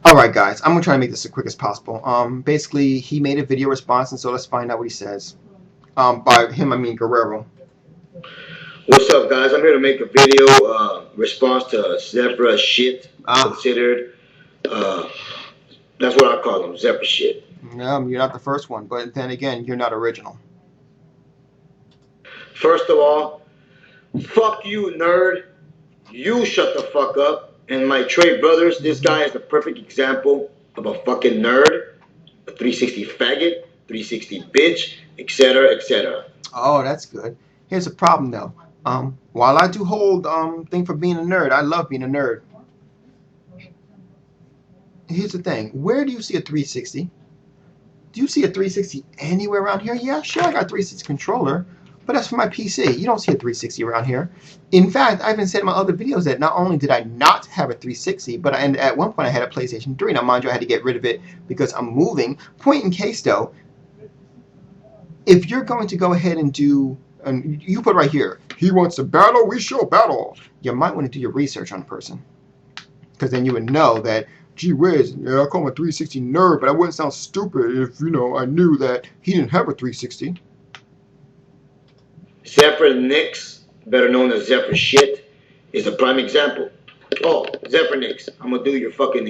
All right, guys. I'm gonna try to make this as quick as possible. Basically, he made a video response, and so let's find out what he says. By him, I mean Guerrero. What's up, guys? I'm here to make a video response to zebra shit. Ah, Considered, uh, that's what I call them, zebra shit. no, you're not the first one, but then again, you're not original. First of all, fuck you, nerd. You shut the fuck up. And my Trey brothers, this guy is the perfect example of a fucking nerd, a 360 faggot, 360 bitch, etc., etc. Oh, that's good. Here's the problem, though. While I do hold thing for being a nerd, I love being a nerd. Here's the thing. Where do you see a 360? Do you see a 360 anywhere around here? Yeah, sure, I got a 360 controller, but that's for my PC. You don't see a 360 around here. In fact, I've been saying in my other videos that not only did I not have a 360, but at one point I had a PlayStation 3. Now, mind you, I had to get rid of it because I'm moving. Point in case, though, if you're going to go ahead and do, and you put right here, he wants to battle, we shall battle. You might want to do your research on the person, because then you would know that, gee whiz, yeah, I call him a 360 nerd, but I wouldn't sound stupid if, I knew that he didn't have a 360. Zephyr Nix, better known as Zephyr shit, is a prime example. Oh, Zephyr Nix, I'm gonna do your fucking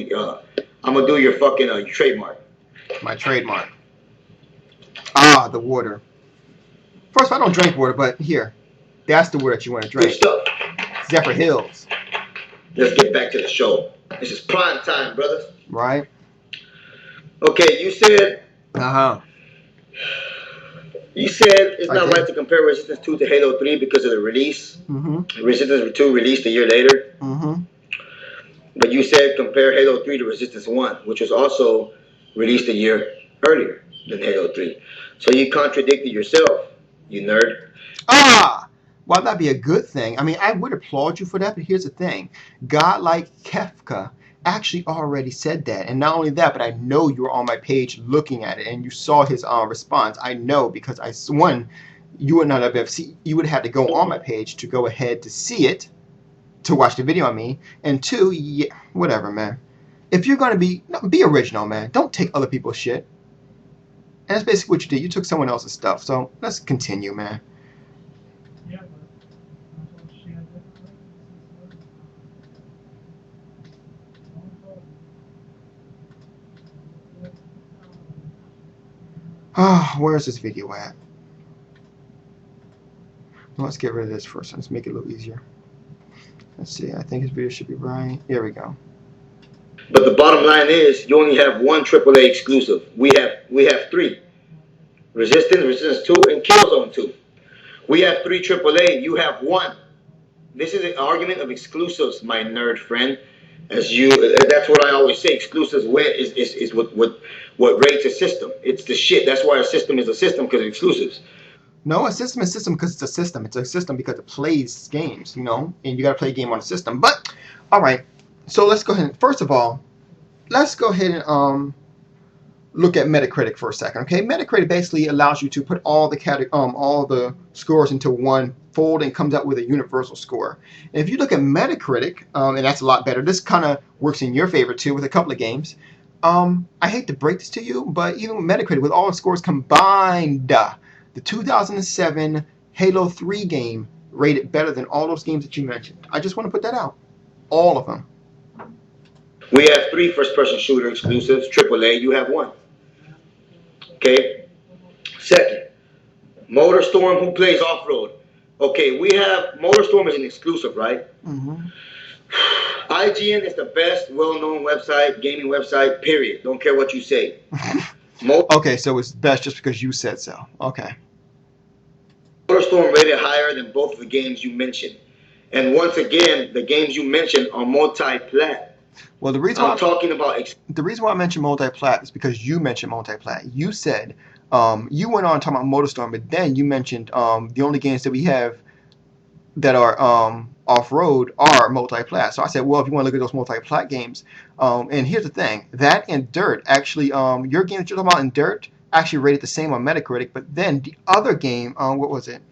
trademark. My trademark. Ah, the water. First of all, I don't drink water, but here, that's the water that you want to Good drink. stuff. Zephyr Hills. Let's get back to the show. This is prime time, brothers. Right? Okay, you said Uh-huh. it's I not did. right to compare Resistance 2 to Halo 3 because of the release. Mm-hmm. Resistance 2 released a year later. Mm-hmm. But you said compare Halo 3 to Resistance 1, which was also released a year earlier than Halo 3. So you contradicted yourself, you nerd. Ah! Well, that'd be a good thing. I mean, I would applaud you for that, but here's the thing. God like Kefka actually already said that. And not only that, but I know you were on my page looking at it and you saw his response. I know because you would not have seen, you would have had to go on my page to go ahead to see it, to watch the video, I mean. And two, yeah, whatever, man. If you're going to be original, man. Don't take other people's shit. And that's basically what you did. You took someone else's stuff. So let's continue, man. Ah, where's this video at? Let's get rid of this first. Let's make it a little easier. Let's see. I think his video should be right. Here we go. But the bottom line is, you only have one AAA exclusive. We have three: Resistance 2, and Killzone 2. We have three AAA. You have one. This is an argument of exclusives, my nerd friend. That's what I always say. Exclusives is what rates a system. It's the shit. That's why a system is a system, because of exclusives. No, a system is a system because it's a system. It's a system because it plays games, and you got to play a game on a system. But, all right, so let's go ahead. First of all, let's go ahead and look at Metacritic for a second. Okay, Metacritic basically allows you to put all the scores into one fold and comes out with a universal score. And if you look at Metacritic, and that's a lot better. This kind of works in your favor too with a couple of games. I hate to break this to you, but even with Metacritic, with all the scores combined, the 2007 Halo 3 game rated better than all those games that you mentioned. I just want to put that out. All of them. We have three first-person shooter exclusives, AAA. You have one. Okay. Second, MotorStorm, who plays off-road. Okay, we have MotorStorm is an exclusive, right? Mm-hmm. IGN is the best well-known gaming website, period. Don't care what you say. Okay, so it's best just because you said so. Okay. MotorStorm rated higher than both of the games you mentioned. And once again, the games you mentioned are multi-plat. Well, the reason why I mentioned multi-plat is because you mentioned multi-plat. You said you went on talking about MotorStorm, but then you mentioned the only games that we have that are off-road are multi-plat. So I said, well, if you want to look at those multi-plat games, and here's the thing, that and Dirt, actually, your game that you're talking about in Dirt actually rated the same on Metacritic, but then the other game, what was it?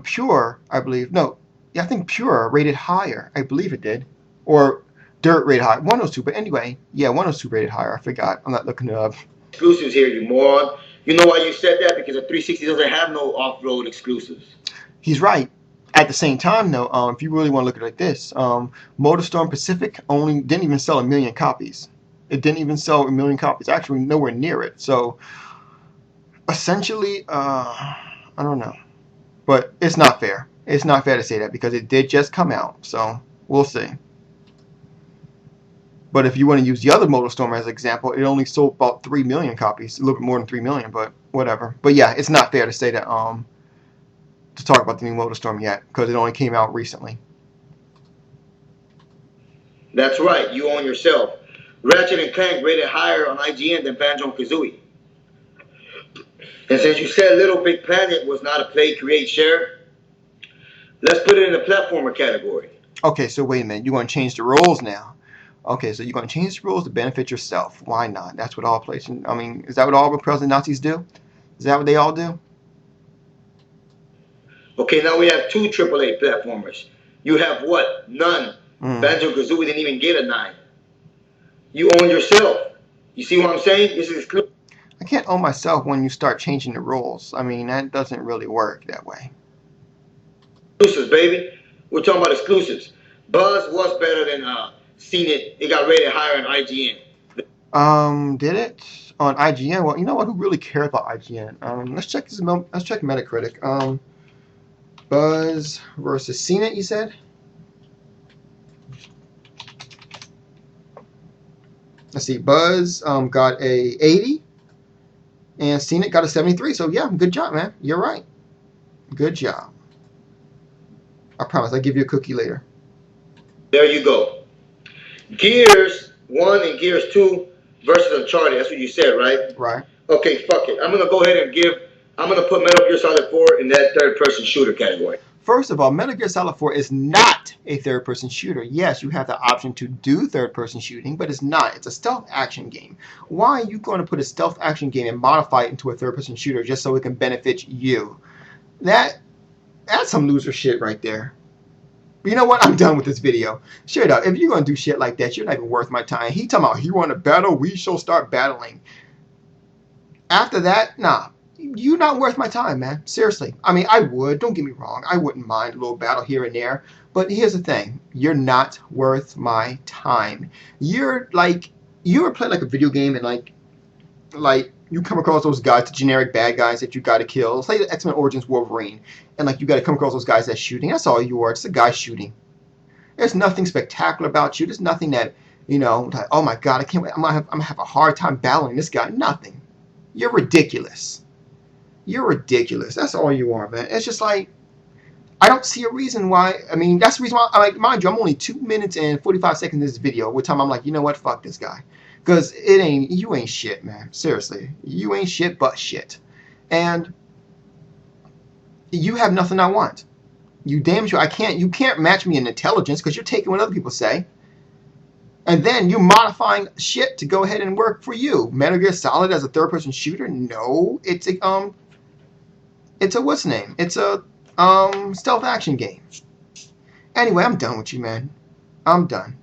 Pure, I believe. No, yeah, I think Pure rated higher. I believe it did. Or Dirt rated higher. 102, but anyway, yeah, 102 rated higher. I forgot. I'm not looking it up. Exclusives here, you moron. You know why you said that? Because a 360 doesn't have no off-road exclusives. He's right. At the same time, though, if you really want to look at it like this, MotorStorm Pacific only didn't even sell 1 million copies. It didn't even sell 1 million copies. Actually, nowhere near it. So, essentially, I don't know. But it's not fair. It's not fair to say that because it did just come out. So, we'll see. But if you want to use the other MotorStorm as an example, it only sold about 3 million copies. A little bit more than 3 million, but whatever. But yeah, it's not fair to say that, to talk about the new MotorStorm yet because it only came out recently. That's right, you own yourself. Ratchet and Clank rated higher on IGN than Banjo-Kazooie. And since you said Little Big Planet was not a play, create, share, let's put it in the platformer category. Okay, so wait a minute. You're going to change the rules now. Okay, so you're going to change the rules to benefit yourself. Why not? That's what all PlayStation... I mean, is that what all the President Nazis do? Is that what they all do? Okay, now we have 2 AAA platformers. You have what? None. Banjo-Kazooie didn't even get a 9. You own yourself. You see what I'm saying? This is exclusive. I can't own myself when you start changing the rules. I mean, that doesn't really work that way. Exclusives, baby. We're talking about exclusives. Buzz was better than Seen It. It got rated higher on IGN. Did it? On IGN? Well, you know what? Who really cares about IGN? Let's check this. Let's check Metacritic. Buzz versus Seen It, you said? Let's see. Buzz got a 80. And Seen It got a 73. So, yeah, good job, man. You're right. Good job. I promise. I'll give you a cookie later. There you go. Gears 1 and Gears 2 versus Uncharted. That's what you said, right? Right. Okay, fuck it. I'm going to go ahead and I'm going to put Metal Gear Solid 4 in that third-person shooter category. First of all, Metal Gear Solid 4 is not a third-person shooter. Yes, you have the option to do third-person shooting, but it's not. It's a stealth action game. Why are you going to put a stealth action game and modify it into a third-person shooter just so it can benefit you? That's some loser shit right there. You know what? I'm done with this video. Straight up, if you're going to do shit like that, you're not even worth my time. He talking about, he want to battle, we shall start battling. After that, nah. You're not worth my time, man. Seriously. I mean, I would. Don't get me wrong. I wouldn't mind a little battle here and there. But here's the thing. You're not worth my time. You're like, you ever play like a video game and like you come across those guys, the generic bad guys that you got to kill. It's like the X-Men Origins Wolverine. And like you got to come across those guys that's shooting. That's all you are. It's a guy shooting. There's nothing spectacular about you. There's nothing that, you know, like, oh my God, I can't wait. I'm gonna have a hard time battling this guy. Nothing. You're ridiculous. You're ridiculous. That's all you are, man. It's just like, I don't see a reason why. I mean, that's the reason why, like, mind you, I'm only 2 minutes and 45 seconds in this video. With time, I'm like, you know what? Fuck this guy. Because you ain't shit, man. Seriously. You ain't shit but shit. And you have nothing I want. You damn sure you can't match me in intelligence because you're taking what other people say. And then you're modifying shit to go ahead and work for you. Metal Gear Solid as a third-person shooter? No. It's a what's name? It's a stealth action game. Anyway, I'm done with you, man. I'm done.